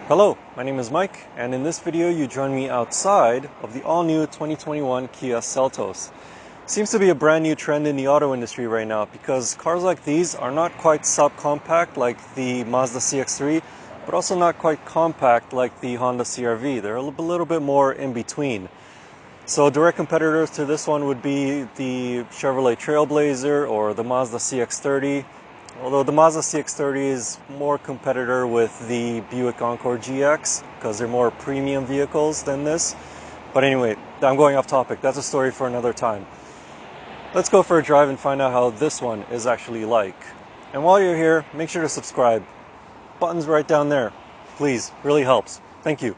Hello, my name is Mike, and in this video you join me outside of the all-new 2021 Kia Seltos. Seems to be a brand new trend in the auto industry right now because cars like these are not quite subcompact like the Mazda CX-3, but also not quite compact like the Honda CR-V. They're a little bit more in between. So direct competitors to this one would be the Chevrolet Trailblazer or the Mazda CX-30. Although the Mazda CX-30 is more competitor with the Buick Encore GX because they're more premium vehicles than this. But anyway, I'm going off topic. That's a story for another time. Let's go for a drive and find out how this one is actually like. And while you're here, make sure to subscribe. Button's right down there. Please, really helps. Thank you.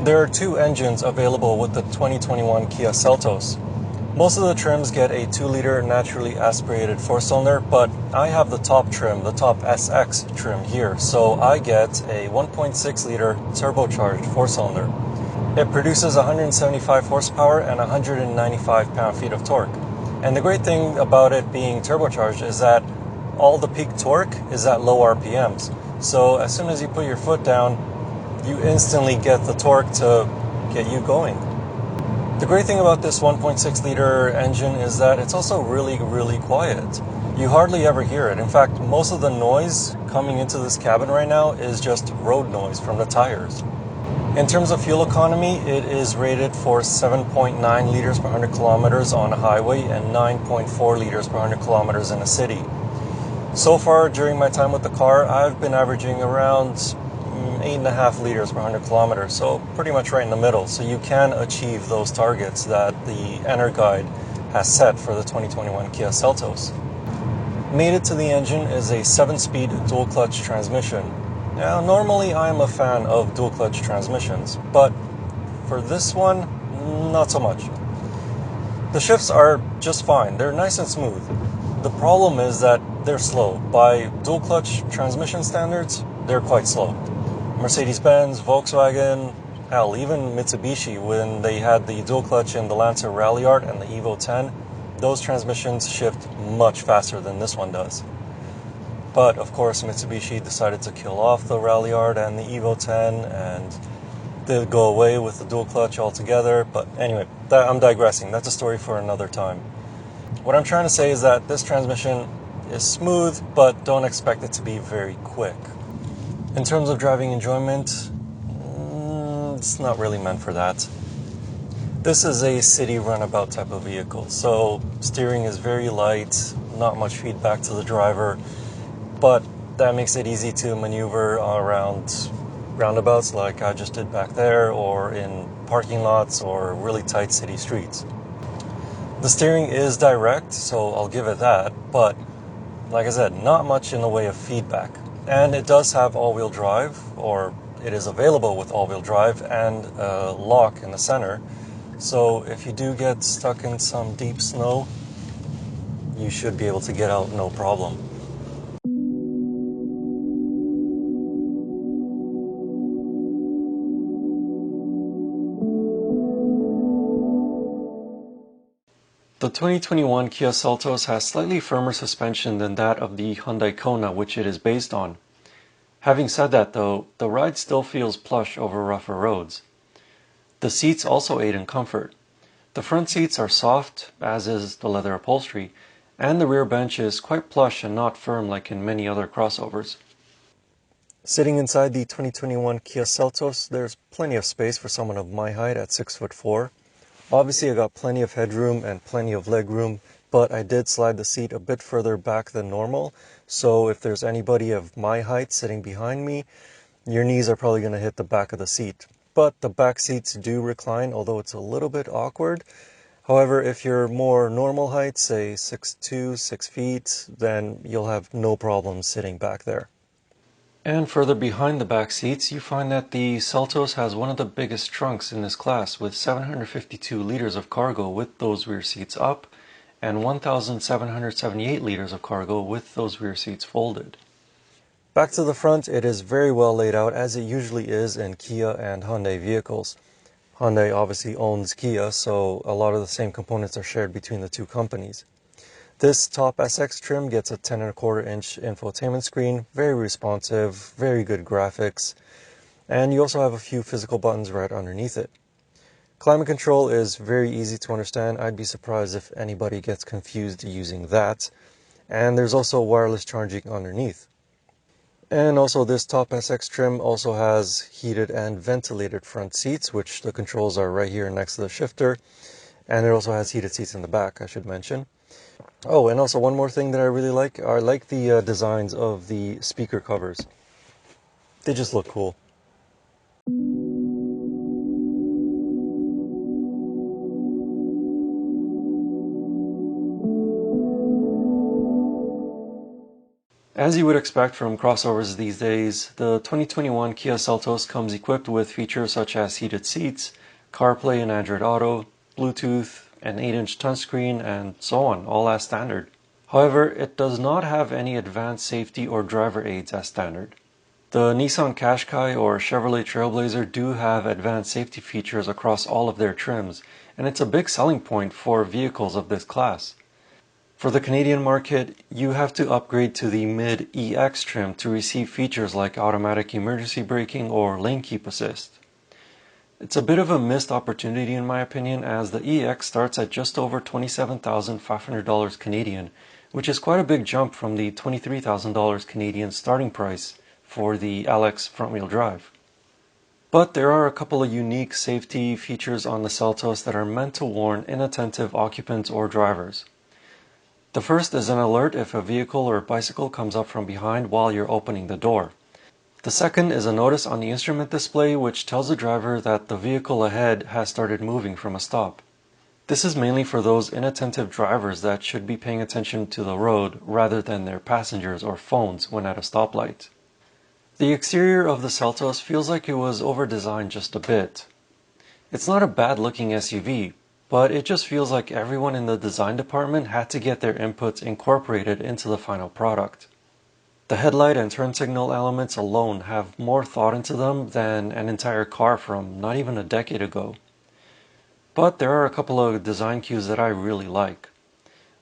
There are two engines available with the 2021 Kia Seltos. Most of the trims get a 2-liter naturally aspirated 4-cylinder, but I have the top trim, the top SX trim here, so I get a 1.6-liter turbocharged 4-cylinder. It produces 175 horsepower and 195 pound-feet of torque. And the great thing about it being turbocharged is that all the peak torque is at low RPMs. So as soon as you put your foot down, you instantly get the torque to get you going. The great thing about this 1.6-liter engine is that it's also really quiet. You hardly ever hear it. In fact, most of the noise coming into this cabin right now is just road noise from the tires. In terms of fuel economy, it is rated for 7.9 liters per 100 kilometers on a highway and 9.4 liters per 100 kilometers in a city. So far, during my time with the car, I've been averaging around 8.5 liters per 100 kilometers, so pretty much right in the middle. So you can achieve those targets that the EnerGuide has set for the 2021 Kia Seltos. Mated to the engine is a 7-speed dual-clutch transmission. Now, normally I'm a fan of dual-clutch transmissions, but for this one, not so much. The shifts are just fine. They're nice and smooth. The problem is that they're slow. By dual-clutch transmission standards, they're quite slow. Mercedes-Benz, Volkswagen, hell, even Mitsubishi, when they had the dual clutch in the Lancer Rally Art and the Evo 10, those transmissions shift much faster than this one does. But of course, Mitsubishi decided to kill off the Rally Art and the Evo 10 and did go away with the dual clutch altogether. But anyway, I'm digressing. That's a story for another time. What I'm trying to say is that this transmission is smooth, but don't expect it to be very quick. In terms of driving enjoyment, it's not really meant for that. This is a city runabout type of vehicle, so steering is very light, not much feedback to the driver, but that makes it easy to maneuver around roundabouts like I just did back there, or in parking lots or really tight city streets. The steering is direct, so I'll give it that, but like I said, not much in the way of feedback. And it does have all-wheel drive, or it is available with all-wheel drive and a lock in the center. So if you do get stuck in some deep snow, you should be able to get out no problem. The 2021 Kia Seltos has slightly firmer suspension than that of the Hyundai Kona, which it is based on. Having said that though, the ride still feels plush over rougher roads. The seats also aid in comfort. The front seats are soft, as is the leather upholstery, and the rear bench is quite plush and not firm like in many other crossovers. Sitting inside the 2021 Kia Seltos, there's plenty of space for someone of my height at 6'4". Obviously, I got plenty of headroom and plenty of legroom, but I did slide the seat a bit further back than normal, so if there's anybody of my height sitting behind me, your knees are probably going to hit the back of the seat. but the back seats do recline, although it's a little bit awkward. However, if you're more normal height, say 6'2", 6 feet, then you'll have no problem sitting back there. And further behind the back seats, you find that the Seltos has one of the biggest trunks in this class with 752 liters of cargo with those rear seats up and 1,778 liters of cargo with those rear seats folded. Back to the front, it is very well laid out as it usually is in Kia and Hyundai vehicles. Hyundai obviously owns Kia, so a lot of the same components are shared between the two companies. This top SX trim gets a 10.25 inch infotainment screen, very responsive, very good graphics, and you also have a few physical buttons right underneath it. Climate control is very easy to understand. I'd be surprised if anybody gets confused using that. And there's also wireless charging underneath. And also this top SX trim also has heated and ventilated front seats, which the controls are right here next to the shifter. And it also has heated seats in the back, I should mention. Oh, and also one more thing that I really like. I like the designs of the speaker covers. They just look cool. As you would expect from crossovers these days, the 2021 Kia Seltos comes equipped with features such as heated seats, CarPlay and Android Auto, Bluetooth, an 8-inch touchscreen, and so on, all as standard. However, it does not have any advanced safety or driver aids as standard. The Nissan Qashqai or Chevrolet Trailblazer do have advanced safety features across all of their trims, and it's a big selling point for vehicles of this class. For the Canadian market, you have to upgrade to the mid-EX trim to receive features like automatic emergency braking or lane keep assist. It's a bit of a missed opportunity in my opinion, as the EX starts at just over $27,500 Canadian, which is quite a big jump from the $23,000 Canadian starting price for the LX front-wheel drive. But there are a couple of unique safety features on the Seltos that are meant to warn inattentive occupants or drivers. The first is an alert if a vehicle or bicycle comes up from behind while you're opening the door. The second is a notice on the instrument display which tells the driver that the vehicle ahead has started moving from a stop. This is mainly for those inattentive drivers that should be paying attention to the road rather than their passengers or phones when at a stoplight. The exterior of the Seltos feels like it was over-designed just a bit. It's not a bad-looking SUV, but it just feels like everyone in the design department had to get their inputs incorporated into the final product. The headlight and turn signal elements alone have more thought into them than an entire car from not even a decade ago. But there are a couple of design cues that I really like.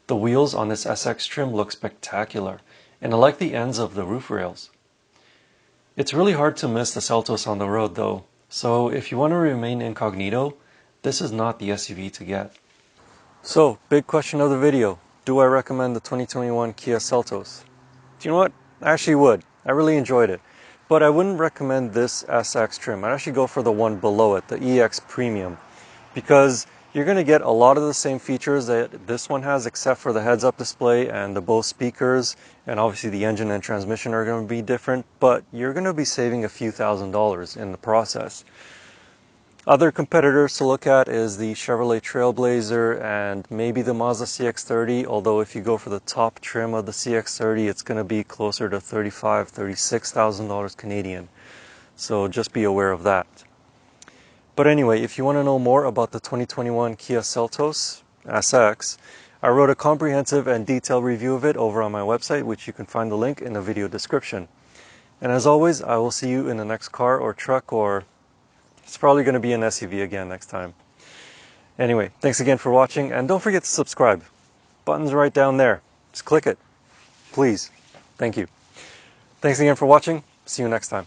The wheels on this SX trim look spectacular, and I like the ends of the roof rails. It's really hard to miss the Seltos on the road though, so if you want to remain incognito, this is not the SUV to get. So, big question of the video. Do I recommend the 2021 Kia Seltos? Do you know what? I actually would. I really enjoyed it. But I wouldn't recommend this SX trim. I'd actually go for the one below it, the EX Premium. Because you're going to get a lot of the same features that this one has, except for the heads-up display and the Bose speakers. And obviously the engine and transmission are going to be different. But you're going to be saving a few $1,000s in the process. Other competitors to look at is the Chevrolet Trailblazer and maybe the Mazda CX-3, although if you go for the top trim of the CX-3, it's going to be closer to $35,000, $36,000 Canadian. So just be aware of that. But anyway, if you want to know more about the 2021 Kia Seltos SX, I wrote a comprehensive and detailed review of it over on my website, which you can find the link in the video description. And as always, I will see you in the next car or truck, or it's probably going to be an SUV again next time. Anyway, thanks again for watching, and don't forget to subscribe. Button's right down there. Just click it. Please. Thank you. Thanks again for watching. See you next time.